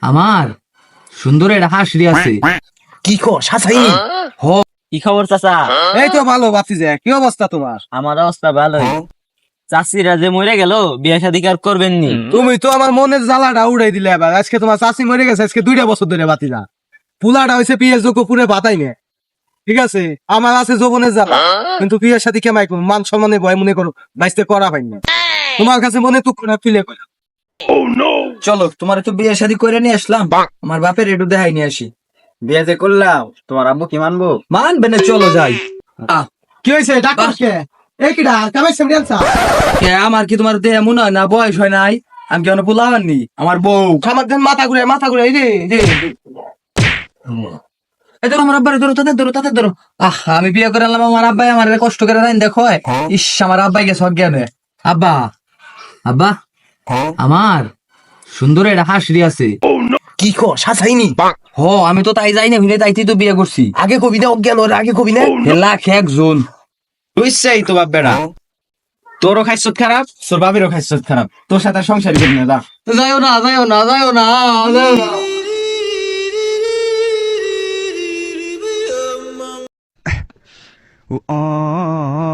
আমার সুন্দর একটা হাঁসড়ি আছে। কি কর সাসাইনি? কি খবর চাচা? এই তো ভালো ভাতিজা, কি অবস্থা তোমার? আমার অবস্থা ভালোই। চাষিরা যে মরে গেল, বিয়ে শাদী আর করবেন নি? তুমি তো আমার মনের জ্বালাটা উড়াই দিলে এবার। আজকে তোমার চাষি মরে গেছে, আজকে 2টা বছর ধরে ভাতিজা। পুলাটা হয়েছে পিএস যোগ্য, পুরে পাতাই নে। ঠিক আছে, আমার আছে যৌবনের জ্বালা, কিন্তু বিয়ের সাথে কেমাই করবো, মান সম্মানে ভয় মনে করো বাইসতে করা পাই না। তোমার কাছে মনে তুক না ফিলে করে। চলো তোমার তো বিয়ে শাদী করে নিয়ে আসলাম, আমার বাপের একটু দেখাই নিয়ে আসি। বিয়ে যে করলাম, তোমার আব্বু কি মানবো? মানবে না, চলো যাই। কি হয়েছে ডাক্তার কে? এই কিডা কামাই সামনে আনছা? কে আমার কি তোমার দেহ মনে হয় না বয়স হয় নাই? আমি কেন পোলাবাননি? আমার বউ। খামার দেন মাথা ঘুরে এই রে রে। এই ধরো আমার আব্বারে, ধরো তাদের ধরো। আমি বিয়ে করে আনলাম, আমার আব্বাই আমার কষ্ট করে দেন, দেখো। ইস, আমার আব্বাই গেছে অজ্ঞান হয়ে। আব্বা, আব্বা, আমার সুন্দর একটা হাঁসড়ি আছে। কি কর সাসাইনি? আমি তো তাই যাই না, ভিনে তাইতেই তো বিয়ে করছি। আগে কবি না অজ্ঞান ওর, আগে কবি না। লাখ একজন বুঝছাই তো বাপ বেড়া, তোরও খাইছত খারাপ, তোর বাপেরও খাইছত খারাপ, তোর সাথে আর সংসারই করি না। যাইও না, যাইও না, যাইও না, যাইও না। Oh